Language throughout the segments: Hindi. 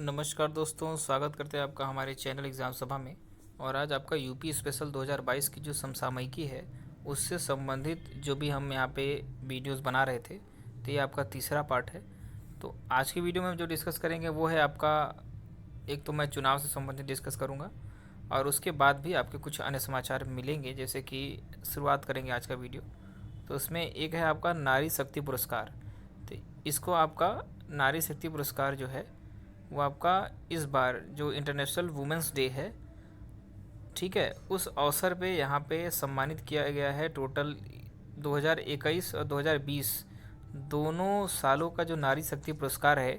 नमस्कार दोस्तों, स्वागत करते हैं आपका हमारे चैनल एग्ज़ाम सभा में। और आज आपका यूपी स्पेशल 2022 की जो समसामयिकी है उससे संबंधित जो भी हम यहाँ पे वीडियोस बना रहे थे, तो ये आपका तीसरा पार्ट है। तो आज की वीडियो में हम जो डिस्कस करेंगे वो है आपका, एक तो मैं चुनाव से संबंधित डिस्कस करूँगा और उसके बाद भी आपके कुछ अन्य समाचार मिलेंगे। जैसे कि शुरुआत करेंगे आज का वीडियो, तो उसमें एक है आपका नारी शक्ति पुरस्कार। तो इसको आपका नारी शक्ति पुरस्कार जो है वो आपका इस बार जो इंटरनेशनल वुमेंस डे है, ठीक है, उस अवसर पे यहाँ पे सम्मानित किया गया है। टोटल 2021 और 2020 दोनों सालों का जो नारी शक्ति पुरस्कार है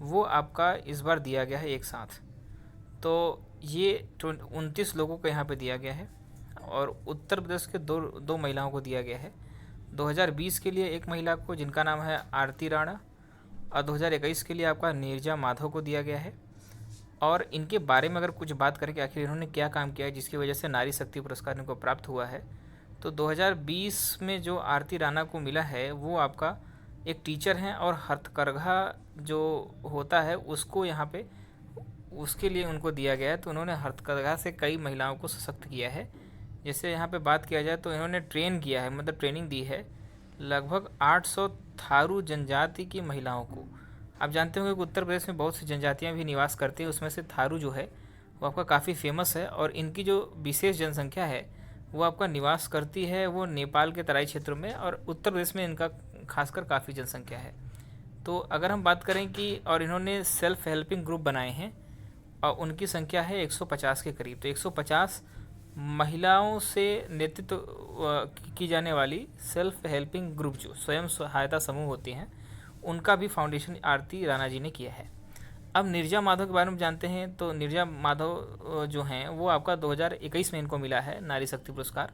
वो आपका इस बार दिया गया है एक साथ। तो ये 29 लोगों को यहाँ पे दिया गया है और उत्तर प्रदेश के दो महिलाओं को दिया गया है। 2020 के लिए एक महिला को, जिनका नाम है आरती राणा, और 2021 के लिए आपका नीरजा माधव को दिया गया है। और इनके बारे में अगर कुछ बात करें कि आखिर इन्होंने क्या काम किया है जिसकी वजह से नारी शक्ति पुरस्कार इनको प्राप्त हुआ है, तो 2020 में जो आरती राणा को मिला है वो आपका एक टीचर हैं और हथकरघा जो होता है उसको यहाँ पे उसके लिए उनको दिया गया है। तो उन्होंने हथकरघा से कई महिलाओं को सशक्त किया है। जैसे यहाँ पे बात किया जाए तो इन्होंने ट्रेन किया है, मतलब ट्रेनिंग दी है लगभग 800 थारू जनजाति की महिलाओं को। आप जानते होंगे कि उत्तर प्रदेश में बहुत सी जनजातियाँ भी निवास करती हैं, उसमें से थारू जो है वो आपका काफ़ी फेमस है और इनकी जो विशेष जनसंख्या है वो आपका निवास करती है वो नेपाल के तराई क्षेत्रों में, और उत्तर प्रदेश में इनका खासकर काफ़ी जनसंख्या है। तो अगर हम बात करें कि, और इन्होंने सेल्फ हेल्पिंग ग्रुप बनाए हैं और उनकी संख्या है 150 के करीब। तो 150 महिलाओं से नेतृत्व की जाने वाली सेल्फ हेल्पिंग ग्रुप जो स्वयं सहायता समूह होती हैं, उनका भी फाउंडेशन आरती राणा जी ने किया है। अब नीरजा माधव के बारे में जानते हैं। तो नीरजा माधव जो हैं वो आपका 2021 में इनको मिला है नारी शक्ति पुरस्कार,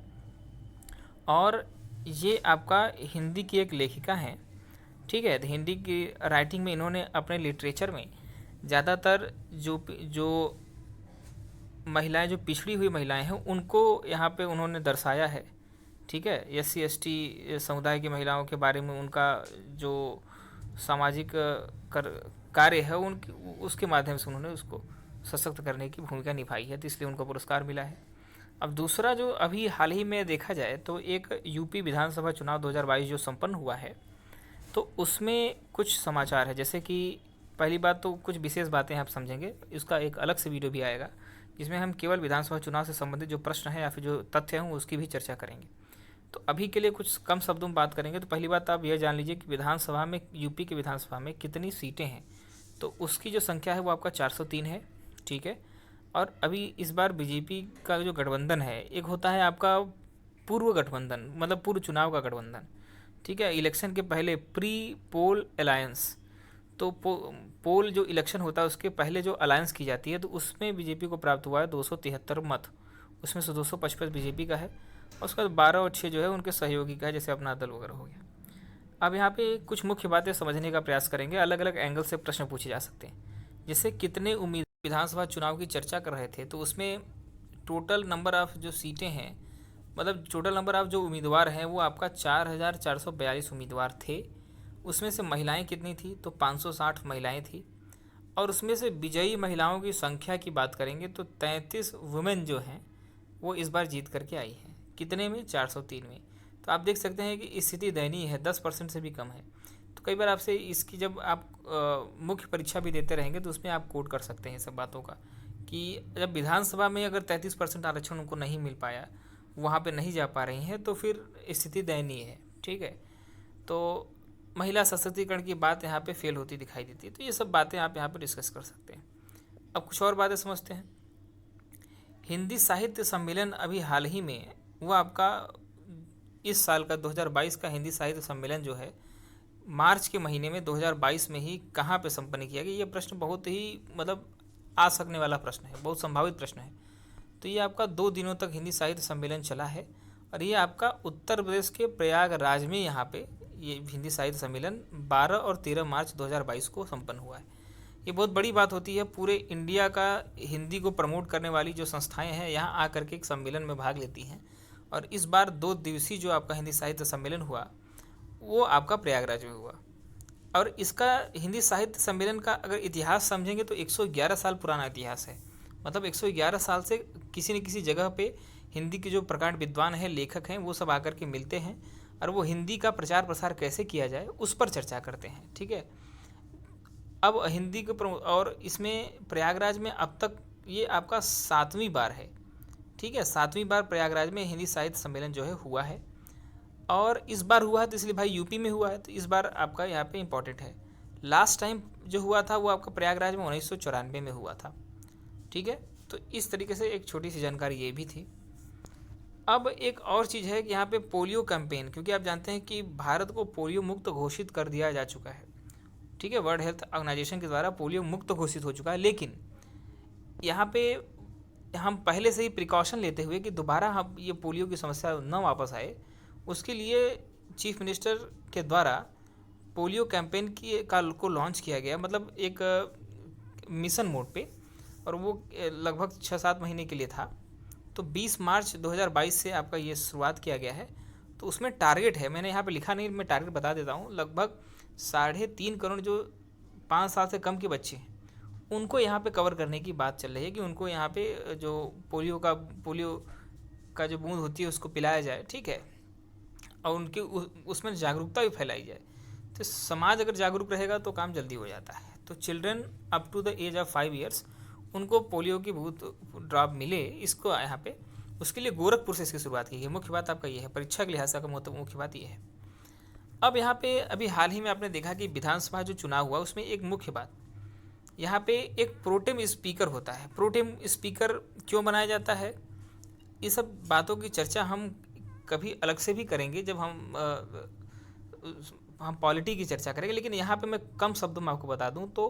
और ये आपका हिंदी की एक लेखिका हैं, ठीक है। तो हिंदी की राइटिंग में इन्होंने अपने लिटरेचर में ज़्यादातर जो महिलाएं, जो पिछड़ी हुई महिलाएं हैं, उनको यहाँ पे उन्होंने दर्शाया है, ठीक है। SC ST समुदाय की महिलाओं के बारे में उनका जो सामाजिक कार्य है उनकी, उसके माध्यम से उन्होंने उसको सशक्त करने की भूमिका निभाई है, तो इसलिए उनको पुरस्कार मिला है। अब दूसरा जो अभी हाल ही में देखा जाए तो एक यूपी विधानसभा चुनाव 2022 जो संपन्न हुआ है, तो उसमें कुछ समाचार है। जैसे कि पहली बात तो कुछ विशेष बातें आप समझेंगे, इसका एक अलग से वीडियो भी आएगा जिसमें हम केवल विधानसभा चुनाव से संबंधित जो प्रश्न हैं या फिर जो तथ्य हैं उसकी भी चर्चा करेंगे। तो अभी के लिए कुछ कम शब्दों में बात करेंगे। तो पहली बात आप यह जान लीजिए कि विधानसभा में, यूपी के विधानसभा में कितनी सीटें हैं। तो उसकी जो संख्या है वो आपका 403 है, ठीक है। और अभी इस बार बीजेपी का जो गठबंधन है, एक होता है आपका पूर्व गठबंधन, मतलब पूर्व चुनाव का गठबंधन, ठीक है, इलेक्शन के पहले प्री पोल अलायंस। तो पोल जो इलेक्शन होता है उसके पहले जो अलायंस की जाती है, तो उसमें बीजेपी को प्राप्त हुआ है 273 मत। उसमें से 255 बीजेपी का है और उसके बाद 12 और 6 जो है उनके सहयोगी का है, जैसे अपना दल वगैरह हो गया। अब यहाँ पे कुछ मुख्य बातें समझने का प्रयास करेंगे, अलग अलग एंगल से प्रश्न पूछे जा सकते हैं। जैसे कितने उम्मीदवार विधानसभा चुनाव की चर्चा कर रहे थे, तो उसमें टोटल नंबर ऑफ जो सीटें हैं, मतलब टोटल नंबर ऑफ जो उम्मीदवार हैं वो आपका 4442 उम्मीदवार थे। उसमें से महिलाएं कितनी थी, तो 560 महिलाएं थी। और उसमें से विजयी महिलाओं की संख्या की बात करेंगे तो 33 वुमेन जो हैं वो इस बार जीत करके आई हैं। कितने में? 403 में। तो आप देख सकते हैं कि स्थिति दयनीय है, 10% से भी कम है। तो कई बार आपसे इसकी, जब आप मुख्य परीक्षा भी देते रहेंगे तो उसमें आप कोट कर सकते हैं सब बातों का, कि जब विधानसभा में अगर 33% आरक्षण उनको नहीं मिल पाया, वहाँ पे नहीं जा पा रही हैं, तो फिर स्थिति दयनीय है, ठीक है। तो महिला सशक्तिकरण की बात यहाँ पे फेल होती दिखाई देती है। तो ये सब बातें आप यहाँ पे डिस्कस कर सकते हैं। अब कुछ और बातें समझते हैं। हिंदी साहित्य सम्मेलन अभी हाल ही में, वो आपका इस साल का 2022 का हिंदी साहित्य सम्मेलन जो है मार्च के महीने में 2022 में ही कहाँ पे संपन्न किया गया। ये प्रश्न बहुत ही, मतलब आ सकने वाला प्रश्न है, बहुत संभावित प्रश्न है। तो ये आपका 2 दिनों तक हिंदी साहित्य सम्मेलन चला है और ये आपका उत्तर प्रदेश के प्रयागराज में यहाँ पे ये हिंदी साहित्य सम्मेलन 12 और 13 मार्च 2022 को संपन्न हुआ है। ये बहुत बड़ी बात होती है, पूरे इंडिया का हिंदी को प्रमोट करने वाली जो संस्थाएं हैं यहाँ आकर के एक सम्मेलन में भाग लेती हैं। और इस बार 2 दिवसीय जो आपका हिंदी साहित्य सम्मेलन हुआ वो आपका प्रयागराज में हुआ। और इसका हिंदी साहित्य सम्मेलन का अगर इतिहास समझेंगे तो 111 साल पुराना इतिहास है। मतलब 111 साल से किसी न किसी जगह पे हिंदी के जो प्रकांड विद्वान हैं, लेखक हैं, वो सब आकर के मिलते हैं और वो हिंदी का प्रचार प्रसार कैसे किया जाए उस पर चर्चा करते हैं। ठीक है, अब हिंदी के और इसमें प्रयागराज में अब तक ये आपका 7वीं बार है। ठीक है, 7वीं बार प्रयागराज में हिंदी साहित्य सम्मेलन जो है हुआ है। और इस बार हुआ है तो इसलिए भाई यूपी में हुआ है, तो इस बार आपका यहाँ पे इम्पोर्टेंट है। लास्ट टाइम जो हुआ था वो आपका प्रयागराज में 1994 में हुआ था। ठीक है, तो इस तरीके से एक छोटी सी जानकारी ये भी थी। अब एक और चीज़ है कि यहाँ पे पोलियो कैंपेन, क्योंकि आप जानते हैं कि भारत को पोलियो मुक्त घोषित कर दिया जा चुका है। ठीक है, वर्ल्ड हेल्थ ऑर्गेनाइजेशन के द्वारा पोलियो मुक्त घोषित हो चुका है, लेकिन यहाँ पे हम पहले से ही प्रिकॉशन लेते हुए कि दोबारा हम ये पोलियो की समस्या न वापस आए, उसके लिए चीफ मिनिस्टर के द्वारा पोलियो कैंपेन को लॉन्च किया गया, मतलब एक मिशन मोड पे, और वो लगभग 6-7 महीने के लिए था। तो 20 मार्च 2022 से आपका ये शुरुआत किया गया है। तो उसमें टारगेट है, मैंने यहाँ पे लिखा नहीं, मैं टारगेट बता देता हूँ, लगभग 3.5 करोड़ जो 5 साल से कम के बच्चे हैं उनको यहाँ पे कवर करने की बात चल रही है कि उनको यहाँ पे जो पोलियो का जो बूंद होती है उसको पिलाया जाए। ठीक है, और उनके उसमें जागरूकता भी फैलाई जाए। तो समाज अगर जागरूक रहेगा तो काम जल्दी हो जाता है। तो children up to the age of 5 years उनको पोलियो की बूथ ड्रॉप मिले, इसको यहाँ पे उसके लिए गोरखपुर से इसकी शुरुआत की गई। मुख्य बात आपका ये है, परीक्षा के लिहाज से मुख्य बात ये है। अब यहाँ पे अभी हाल ही में आपने देखा कि विधानसभा जो चुनाव हुआ उसमें एक मुख्य बात, यहाँ पे एक प्रोटेम स्पीकर होता है। प्रोटेम स्पीकर क्यों बनाया जाता है, ये सब बातों की चर्चा हम कभी अलग से भी करेंगे जब हम पॉलिटी की चर्चा करेंगे। लेकिन यहाँ पे मैं कम शब्दों में आपको बता दूँ तो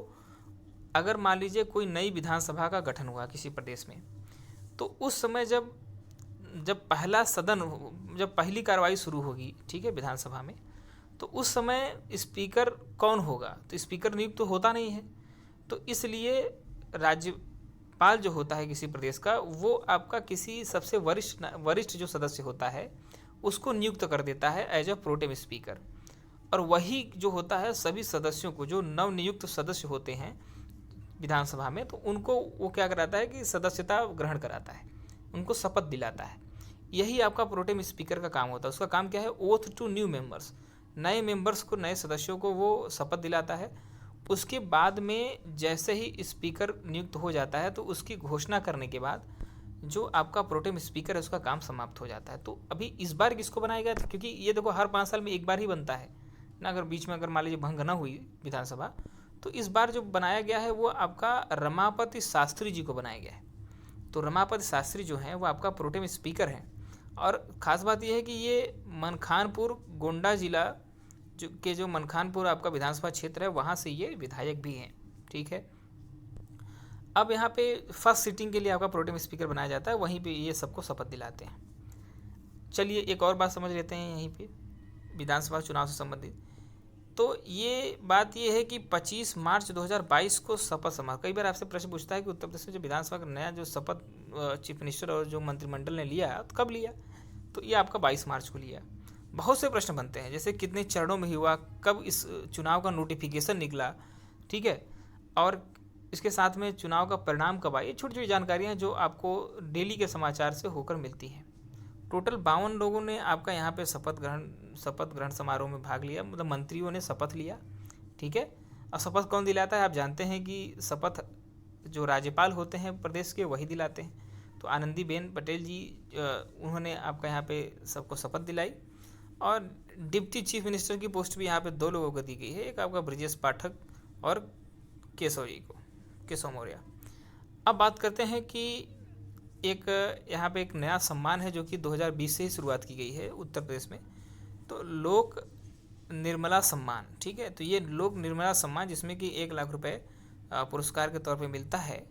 अगर मान लीजिए कोई नई विधानसभा का गठन हुआ किसी प्रदेश में, तो उस समय जब जब पहली कार्रवाई शुरू होगी, ठीक है, विधानसभा में, तो उस समय स्पीकर कौन होगा, तो स्पीकर नियुक्त तो होता नहीं है। तो इसलिए राज्यपाल जो होता है किसी प्रदेश का, वो आपका किसी सबसे वरिष्ठ जो सदस्य होता है उसको नियुक्त कर देता है एज अ प्रोटेम स्पीकर। और वही जो होता है सभी सदस्यों को, जो नवनियुक्त सदस्य होते हैं विधानसभा में, तो उनको वो क्या कराता है कि सदस्यता ग्रहण कराता है, उनको शपथ दिलाता है। यही आपका प्रोटेम स्पीकर का काम होता है। उसका काम क्या है, ओथ टू न्यू मेंबर्स, नए मेंबर्स को, नए सदस्यों को वो शपथ दिलाता है। उसके बाद में जैसे ही स्पीकर नियुक्त हो जाता है तो उसकी घोषणा करने के बाद जो आपका प्रोटेम स्पीकर है उसका काम समाप्त हो जाता है। तो अभी इस बार किसको बनाया गया था, क्योंकि ये देखो हर 5 साल में एक बार ही बनता है ना, अगर बीच में अगर मान लीजिए भंग ना हुई विधानसभा, तो इस बार जो बनाया गया है वो आपका रमापति शास्त्री जी को बनाया गया है। तो रमापति शास्त्री जो हैं वो आपका प्रोटेम स्पीकर हैं। और ख़ास बात यह है कि ये मनखानपुर गोंडा जिला जो मनखानपुर आपका विधानसभा क्षेत्र है वहाँ से ये विधायक भी हैं। ठीक है, अब यहाँ पे फर्स्ट सीटिंग के लिए आपका प्रोटेम स्पीकर बनाया जाता है, वहीं पे ये सबको शपथ दिलाते हैं। चलिए एक और बात समझ लेते हैं यहीं पे विधानसभा चुनाव से संबंधित। तो ये बात ये है कि 25 मार्च 2022 को शपथ समारोह, कई बार आपसे प्रश्न पूछता है कि उत्तर प्रदेश में जो विधानसभा का नया जो शपथ चीफ मिनिस्टर और जो मंत्रिमंडल ने लिया तो कब लिया, तो ये आपका 22 मार्च को लिया। बहुत से प्रश्न बनते हैं, जैसे कितने चरणों में हुआ, कब इस चुनाव का नोटिफिकेशन निकला, ठीक है, और इसके साथ में चुनाव का परिणाम कब आया। ये छोटी छोटी जानकारियाँ जो आपको डेली के समाचार से होकर मिलती हैं। टोटल 52 लोगों ने आपका यहाँ पे शपथ ग्रहण समारोह में भाग लिया, मतलब मंत्रियों ने शपथ लिया। ठीक है, और शपथ कौन दिलाता है, आप जानते हैं कि शपथ जो राज्यपाल होते हैं प्रदेश के वही दिलाते हैं। तो आनंदीबेन पटेल जी उन्होंने आपका यहाँ पे सबको शपथ दिलाई। और डिप्टी चीफ मिनिस्टर की पोस्ट भी यहाँ पे 2 लोगों को दी गई है, एक आपका ब्रजेश पाठक और केशव मौर्य। अब बात करते हैं कि एक यहाँ पे एक नया सम्मान है जो कि 2020 से ही शुरुआत की गई है उत्तर प्रदेश में, तो लोक निर्मला सम्मान। ठीक है, तो ये लोक निर्मला सम्मान जिसमें कि 1 लाख रुपए पुरस्कार के तौर पे मिलता है,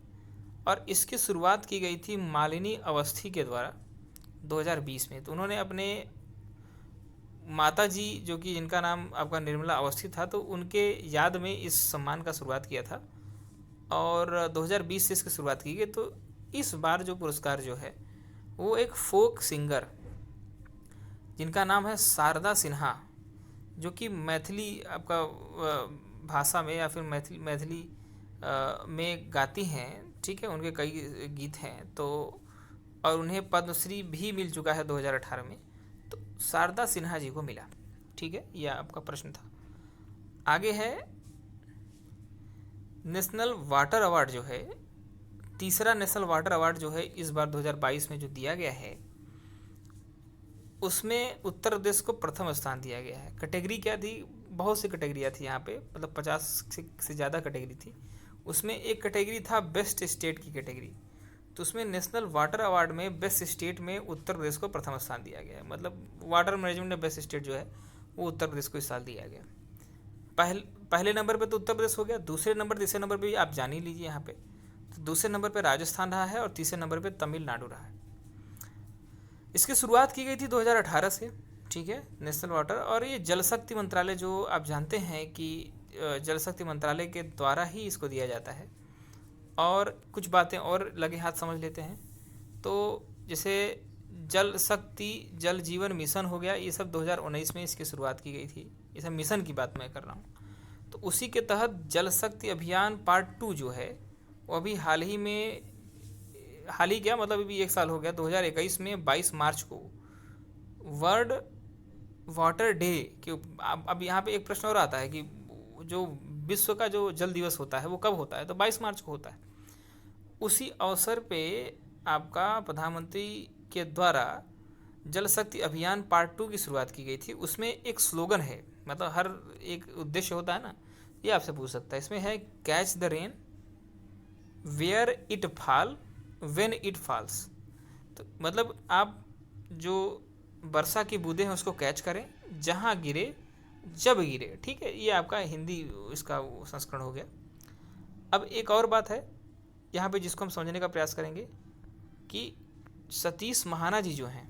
और इसकी शुरुआत की गई थी मालिनी अवस्थी के द्वारा 2020 में। तो उन्होंने अपने माता जी जो कि जिनका नाम आपका निर्मला अवस्थी था, तो उनके याद में इस सम्मान का शुरुआत किया था और 2020 से इसकी शुरुआत की गई। तो इस बार जो पुरस्कार जो है वो एक फोक सिंगर जिनका नाम है शारदा सिन्हा, जो कि मैथिली आपका भाषा में या फिर मैथिली में गाती हैं, ठीक है, उनके कई गीत हैं। तो और उन्हें पद्मश्री भी मिल चुका है 2018 में, तो शारदा सिन्हा जी को मिला। ठीक है, यह आपका प्रश्न था। आगे है नेशनल वाटर अवार्ड जो है, तीसरा नेशनल वाटर अवार्ड जो है इस बार 2022 में जो दिया गया है, उसमें उत्तर प्रदेश को प्रथम स्थान दिया गया है। कैटेगरी क्या थी? बहुत सी कैटेगरियाँ थी यहाँ पे, मतलब 50 से ज़्यादा कैटेगरी थी। उसमें एक कैटेगरी था बेस्ट स्टेट की कैटेगरी, तो उसमें नेशनल वाटर अवार्ड में बेस्ट स्टेट में उत्तर प्रदेश को प्रथम स्थान दिया गया है। मतलब वाटर मैनेजमेंट में बेस्ट स्टेट जो है वो उत्तर प्रदेश को इस साल दिया गया। पहले नंबर पे तो उत्तर प्रदेश हो गया, दूसरे नंबर तीसरे नंबर पे आप जान ही लीजिए यहाँ पे। तो दूसरे नंबर पे राजस्थान रहा है और तीसरे नंबर पे तमिलनाडु रहा है। इसकी शुरुआत की गई थी 2018 से, ठीक है, नेशनल वाटर। और ये जल शक्ति मंत्रालय, जो आप जानते हैं कि जल शक्ति मंत्रालय के द्वारा ही इसको दिया जाता है। और कुछ बातें और लगे हाथ समझ लेते हैं। तो जैसे जल शक्ति जल जीवन मिशन हो गया, ये सब 2019 में इसकी शुरुआत की गई थी। ये सब मिशन की बात मैं कर रहा हूँ। तो उसी के तहत जल शक्ति अभियान पार्ट 2 जो है वो अभी हाल ही क्या, मतलब अभी 1 साल हो गया, 2021 में 22 मार्च को वर्ल्ड वाटर डे के। अब यहाँ पे एक प्रश्न और आता है कि जो विश्व का जो जल दिवस होता है वो कब होता है? तो 22 मार्च को होता है। उसी अवसर पे आपका प्रधानमंत्री के द्वारा जल शक्ति अभियान पार्ट 2 की शुरुआत की गई थी। उसमें एक स्लोगन है, मतलब हर एक उद्देश्य होता है ना, ये आपसे पूछ सकता है। इसमें है catch the rain where it fall when it falls. तो मतलब आप जो वर्षा की बूंदें हैं उसको कैच करें जहाँ गिरे जब गिरे। ठीक है, ये आपका हिंदी इसका संस्करण हो गया। अब एक और बात है यहाँ पे जिसको हम समझने का प्रयास करेंगे कि सतीश महाना जी जो हैं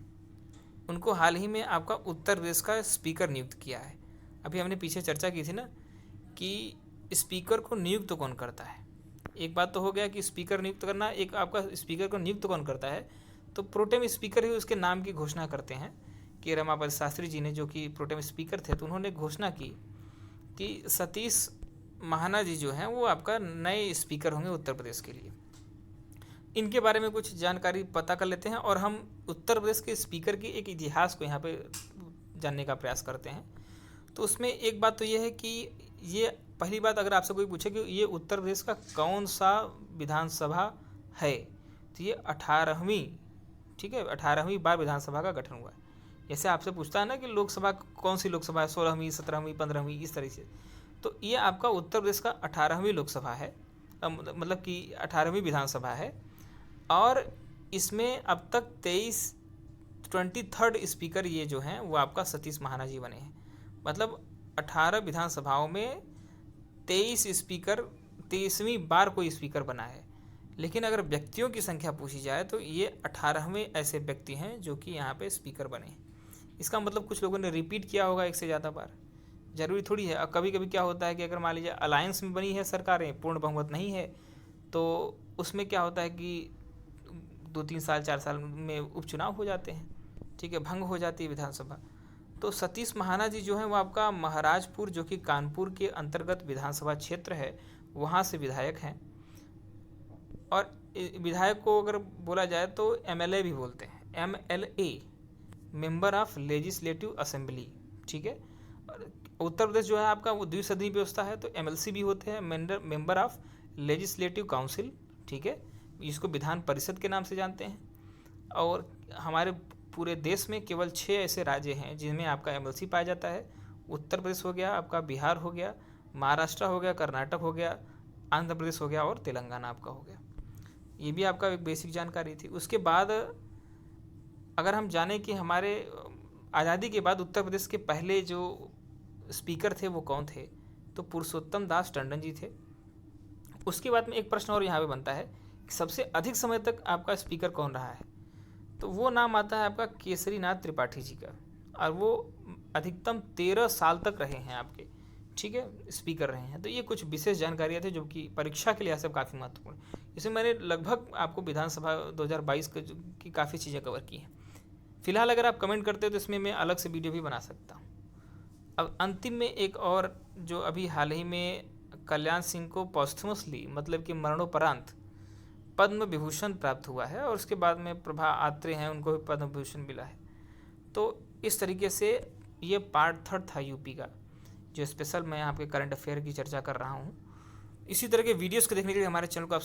उनको हाल ही में आपका उत्तर प्रदेश का स्पीकर नियुक्त किया है। अभी हमने पीछे चर्चा की थी ना कि स्पीकर को नियुक्त तो कौन करता है। एक बात तो हो गया कि स्पीकर नियुक्त करना, एक आपका स्पीकर को नियुक्त कौन करता है, तो प्रोटेम स्पीकर ही उसके नाम की घोषणा करते हैं। कि रमापति शास्त्री जी ने, जो कि प्रोटेम स्पीकर थे, तो उन्होंने घोषणा की कि सतीश महाना जी जो हैं वो आपका नए स्पीकर होंगे उत्तर प्रदेश के लिए। इनके बारे में कुछ जानकारी पता कर लेते हैं और हम उत्तर प्रदेश के स्पीकर की एक इतिहास को यहाँ पे जानने का प्रयास करते हैं। तो उसमें एक बात तो ये है कि ये पहली बात, अगर आपसे कोई पूछे कि ये उत्तर प्रदेश का कौन सा विधानसभा है, तो ये 18वीं, ठीक है, 18वीं बार विधानसभा का गठन हुआ है। जैसे आपसे पूछता है ना कि लोकसभा कौन सी लोकसभा है, 16वीं 17वीं 15वीं, इस तरह से। तो ये आपका उत्तर प्रदेश का 18वीं लोकसभा है, मतलब कि 18वीं विधानसभा है। और इसमें अब तक 23 स्पीकर ये जो हैं वो आपका सतीश महाना जी बने हैं। मतलब 18 विधानसभाओं में 23 स्पीकर, 23वीं बार कोई स्पीकर बना है। लेकिन अगर व्यक्तियों की संख्या पूछी जाए तो ये 18वें ऐसे व्यक्ति हैं जो कि यहाँ पे स्पीकर बने हैं। इसका मतलब कुछ लोगों ने रिपीट किया होगा एक से ज़्यादा बार, ज़रूरी थोड़ी है। अब कभी कभी क्या होता है कि अगर मान लीजिए अलायंस में बनी है सरकारें, पूर्ण बहुमत नहीं है, तो उसमें क्या होता है कि 2-3 साल 4 साल में उपचुनाव हो जाते हैं, ठीक है, भंग हो जाती है विधानसभा। तो सतीश महाना जी जो हैं वो आपका महाराजपुर, जो कि कानपुर के अंतर्गत विधानसभा क्षेत्र है, वहाँ से विधायक हैं। और विधायक को अगर बोला जाए तो एमएलए भी बोलते हैं, MLA, member of legislative assembly, ठीक है। उत्तर प्रदेश जो है आपका वो द्विसदनीय व्यवस्था है, तो एमएलसी भी होते हैं, मेंबर ऑफ लेजिस्लेटिव काउंसिल, ठीक है, इसको विधान परिषद के नाम से जानते हैं। और हमारे पूरे देश में केवल 6 ऐसे राज्य हैं जिनमें आपका एमएलसी पाया जाता है। उत्तर प्रदेश हो गया, आपका बिहार हो गया, महाराष्ट्र हो गया, कर्नाटक हो गया, आंध्र प्रदेश हो गया और तेलंगाना आपका हो गया। ये भी आपका एक बेसिक जानकारी थी। उसके बाद अगर हम जाने कि हमारे आज़ादी के बाद उत्तर प्रदेश के पहले जो स्पीकर थे वो कौन थे, तो पुरुषोत्तम दास टंडन जी थे। उसके बाद में एक प्रश्न और यहाँ पे बनता है कि सबसे अधिक समय तक आपका स्पीकर कौन रहा है, तो वो नाम आता है आपका केसरीनाथ त्रिपाठी जी का, और वो अधिकतम 13 साल तक रहे हैं आपके, ठीक है, स्पीकर रहे हैं। तो ये कुछ विशेष जानकारियाँ थी जो कि परीक्षा के लिहाज से काफ़ी महत्वपूर्ण है। इसमें मैंने लगभग आपको विधानसभा 2022 की काफ़ी चीज़ें कवर की हैं। फिलहाल अगर आप कमेंट करते हो तो इसमें मैं अलग से वीडियो भी बना सकता हूँ। अब अंतिम में एक और जो अभी हाल ही में कल्याण सिंह को पॉस्थुमसली मतलब कि मरणोपरांत पद्म विभूषण प्राप्त हुआ है, और उसके बाद में प्रभा आत्रे हैं, उनको भी पद्म विभूषण मिला है। तो इस तरीके से ये पार्ट थर्ड था यूपी का, जो स्पेशल मैं यहाँ पे करंट अफेयर की चर्चा कर रहा हूँ। इसी तरह के वीडियोस को देखने के लिए हमारे चैनल को आप